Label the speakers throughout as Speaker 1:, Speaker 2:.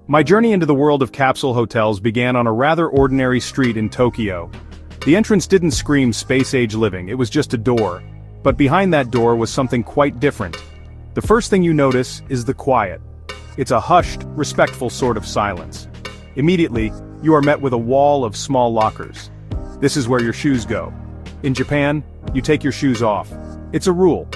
Speaker 1: My journey into the world of capsule hotels began on a rather ordinary street in Tokyo. The entrance didn't scream space-age living, it was just a door. But behind that door was something quite different. The first thing you notice is the quiet. It's a hushed, respectful sort of silence. Immediately, you are met with a wall of small lockers. This is where your shoes go. In Japan, you take your shoes off. It's a rule.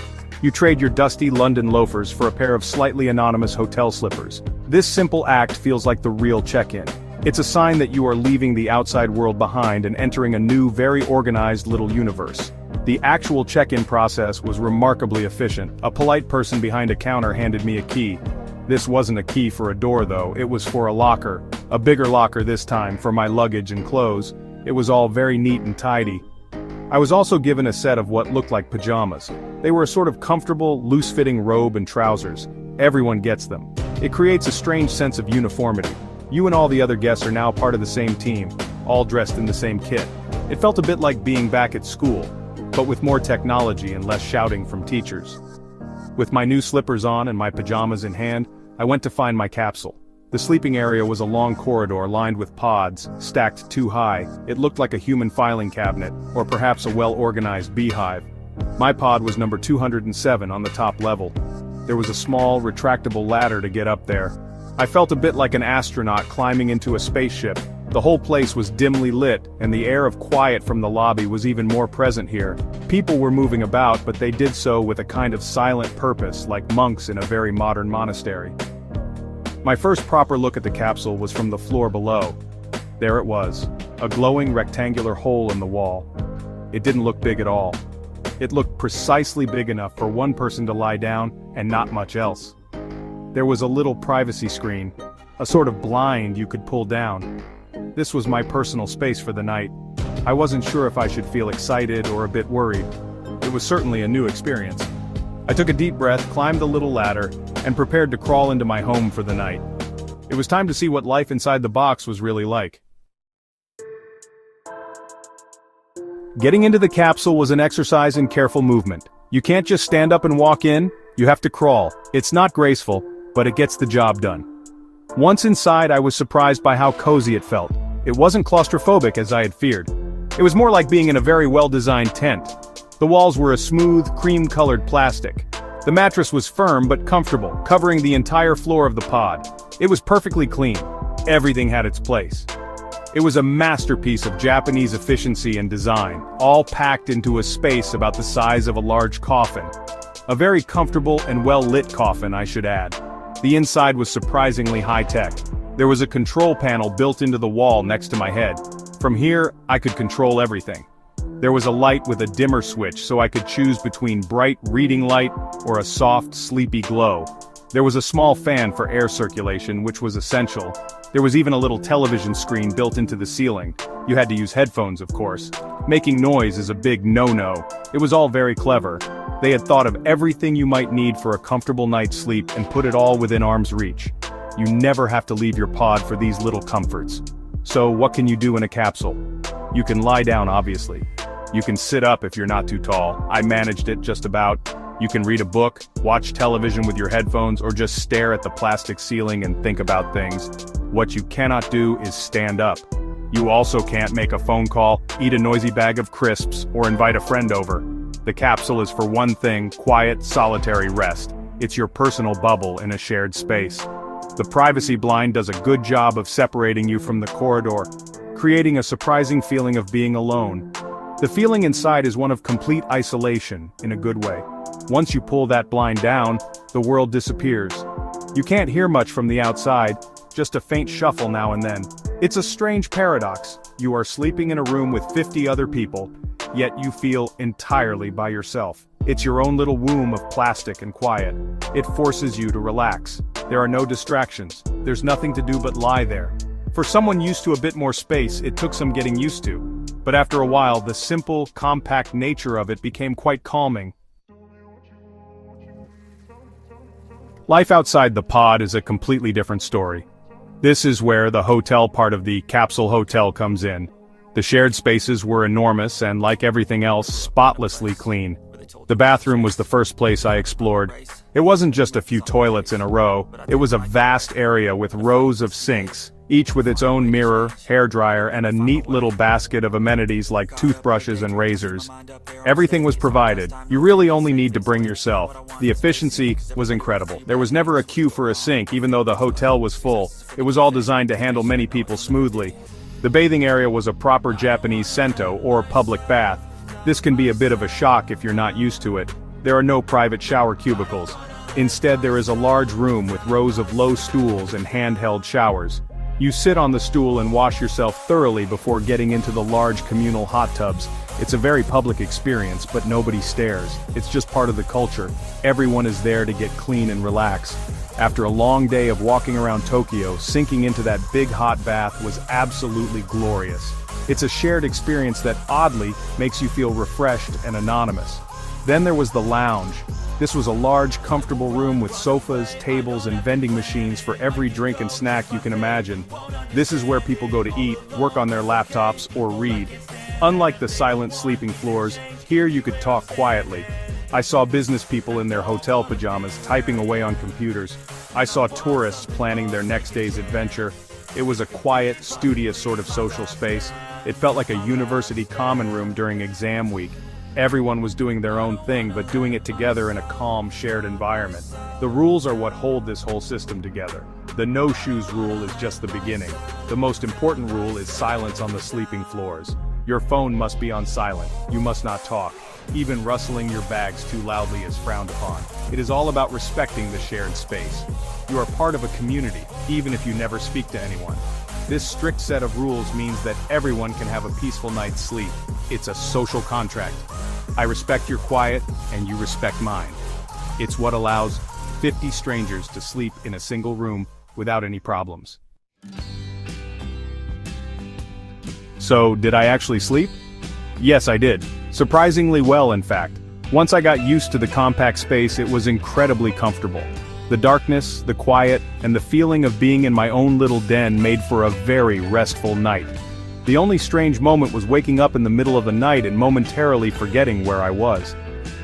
Speaker 1: You trade your dusty London loafers for a pair of slightly anonymous hotel slippers. This simple act feels like the real check-in. It's a sign that you are leaving the outside world behind and entering a new, very organized little universe. The actual check-in process was remarkably efficient. A polite person behind a counter handed me a key. This wasn't a key for a door though, it was for a locker. A bigger locker this time, for my luggage and clothes. It was all very neat and tidy. I was also given a set of what looked like pajamas. They were a sort of comfortable, loose-fitting robe and trousers. Everyone gets them. It creates a strange sense of uniformity. You and all the other guests are now part of the same team, all dressed in the same kit. It felt a bit like being back at school, but with more technology and less shouting from teachers. With my new slippers on and my pajamas in hand, I went to find my capsule. The sleeping area was a long corridor lined with pods, stacked too high. It looked like a human filing cabinet, or perhaps a well-organized beehive. My pod was number 207 on the top level. There was a small, retractable ladder to get up there. I felt a bit like an astronaut climbing into a spaceship. The whole place was dimly lit, and the air of quiet from the lobby was even more present here. People were moving about, but they did so with a kind of silent purpose, like monks in a very modern monastery. My first proper look at the capsule was from the floor below. There it was, a glowing rectangular hole in the wall. It didn't look big at all. It looked precisely big enough for one person to lie down, and not much else. There was a little privacy screen, a sort of blind you could pull down. This was my personal space for the night. I wasn't sure if I should feel excited or a bit worried. It was certainly a new experience. I took a deep breath, climbed the little ladder, and prepared to crawl into my home for the night. It was time to see what life inside the box was really like. Getting into the capsule was an exercise in careful movement. You can't just stand up and walk in, you have to crawl. It's not graceful, but it gets the job done. Once inside, I was surprised by how cozy it felt. It wasn't claustrophobic as I had feared. It was more like being in a very well-designed tent. The walls were a smooth, cream-colored plastic. The mattress was firm but comfortable, covering the entire floor of the pod. It was perfectly clean. Everything had its place. It was a masterpiece of Japanese efficiency and design, all packed into a space about the size of a large coffin. A very comfortable and well-lit coffin, I should add. The inside was surprisingly high-tech. There was a control panel built into the wall next to my head. From here, I could control everything. There was a light with a dimmer switch so I could choose between bright reading light or a soft, sleepy glow. There was a small fan for air circulation, which was essential. There was even a little television screen built into the ceiling. You had to use headphones, of course. Making noise is a big no-no. It was all very clever. They had thought of everything you might need for a comfortable night's sleep and put it all within arm's reach. You never have to leave your pod for these little comforts. So what can you do in a capsule? You can lie down, obviously. You can sit up if you're not too tall. I managed it just about. You can read a book, watch television with your headphones, or just stare at the plastic ceiling and think about things. What you cannot do is stand up. You also can't make a phone call, eat a noisy bag of crisps, or invite a friend over. The capsule is for one thing, quiet, solitary rest. It's your personal bubble in a shared space. The privacy blind does a good job of separating you from the corridor, creating a surprising feeling of being alone. The feeling inside is one of complete isolation, in a good way. Once you pull that blind down, the world disappears. You can't hear much from the outside, just a faint shuffle now and then. It's a strange paradox. You are sleeping in a room with 50 other people, yet you feel entirely by yourself. It's your own little womb of plastic and quiet. It forces you to relax. There are no distractions. There's nothing to do but lie there. For someone used to a bit more space, it took some getting used to. But after a while, the simple, compact nature of it became quite calming. Life outside the pod is a completely different story. This is where the hotel part of the capsule hotel comes in. The shared spaces were enormous and, like everything else, spotlessly clean. The bathroom was the first place I explored. It wasn't just a few toilets in a row, it was a vast area with rows of sinks, each with its own mirror, hairdryer, and a neat little basket of amenities like toothbrushes and razors. Everything was provided, you really only need to bring yourself. The efficiency was incredible. There was never a queue for a sink even though the hotel was full. It was all designed to handle many people smoothly. The bathing area was a proper Japanese sento, or public bath. This can be a bit of a shock if you're not used to it. There are no private shower cubicles. Instead, there is a large room with rows of low stools and handheld showers. You sit on the stool and wash yourself thoroughly before getting into the large communal hot tubs. It's a very public experience, but nobody stares. It's just part of the culture. Everyone is there to get clean and relax. After a long day of walking around Tokyo, sinking into that big hot bath was absolutely glorious. It's a shared experience that, oddly, makes you feel refreshed and anonymous. Then there was the lounge. This was a large, comfortable room with sofas, tables, and vending machines for every drink and snack you can imagine. This is where people go to eat, work on their laptops, or read. Unlike the silent sleeping floors, here you could talk quietly. I saw business people in their hotel pajamas typing away on computers. I saw tourists planning their next day's adventure. It was a quiet, studious sort of social space. It felt like a university common room during exam week. Everyone was doing their own thing, but doing it together in a calm, shared environment. The rules are what hold this whole system together. The no-shoes rule is just the beginning. The most important rule is silence on the sleeping floors. Your phone must be on silent. You must not talk. Even rustling your bags too loudly is frowned upon. It is all about respecting the shared space. You are part of a community, even if you never speak to anyone. This strict set of rules means that everyone can have a peaceful night's sleep. It's a social contract. I respect your quiet, and you respect mine. It's what allows 50 strangers to sleep in a single room without any problems. So, did I actually sleep? Yes, I did. Surprisingly well, in fact. Once I got used to the compact space, it was incredibly comfortable. The darkness, the quiet, and the feeling of being in my own little den made for a very restful night. The only strange moment was waking up in the middle of the night and momentarily forgetting where I was.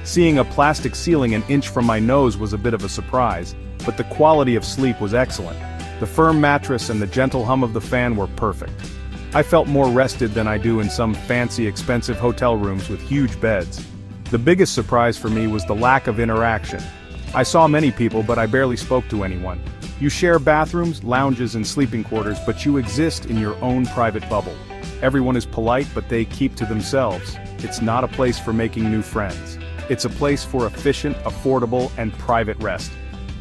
Speaker 1: Seeing a plastic ceiling an inch from my nose was a bit of a surprise, but the quality of sleep was excellent. The firm mattress and the gentle hum of the fan were perfect. I felt more rested than I do in some fancy, expensive hotel rooms with huge beds. The biggest surprise for me was the lack of interaction. I saw many people, but I barely spoke to anyone. You share bathrooms, lounges, and sleeping quarters, but you exist in your own private bubble. Everyone is polite, but they keep to themselves. It's not a place for making new friends. It's a place for efficient, affordable, and private rest.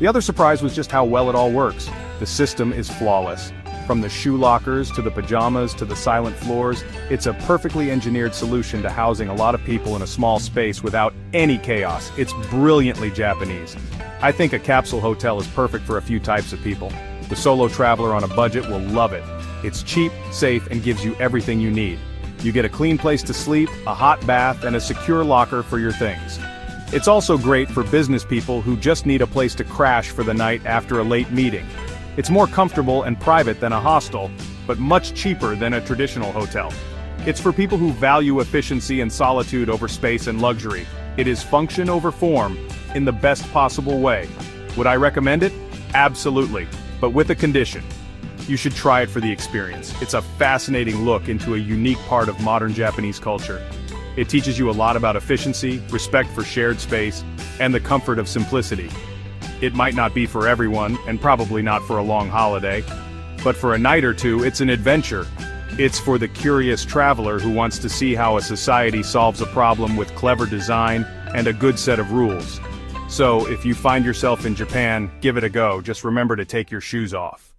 Speaker 1: The other surprise was just how well it all works. The system is flawless. From the shoe lockers, to the pajamas, to the silent floors, it's a perfectly engineered solution to housing a lot of people in a small space without any chaos. It's brilliantly Japanese. I think a capsule hotel is perfect for a few types of people. The solo traveler on a budget will love it. It's cheap, safe, and gives you everything you need. You get a clean place to sleep, a hot bath, and a secure locker for your things. It's also great for business people who just need a place to crash for the night after a late meeting. It's more comfortable and private than a hostel, but much cheaper than a traditional hotel. It's for people who value efficiency and solitude over space and luxury. It is function over form, in the best possible way. Would I recommend it? Absolutely, but with a condition. You should try it for the experience. It's a fascinating look into a unique part of modern Japanese culture. It teaches you a lot about efficiency, respect for shared space, and the comfort of simplicity. It might not be for everyone, and probably not for a long holiday, but for a night or two, it's an adventure. It's for the curious traveler who wants to see how a society solves a problem with clever design and a good set of rules. So, if you find yourself in Japan, give it a go. Just remember to take your shoes off.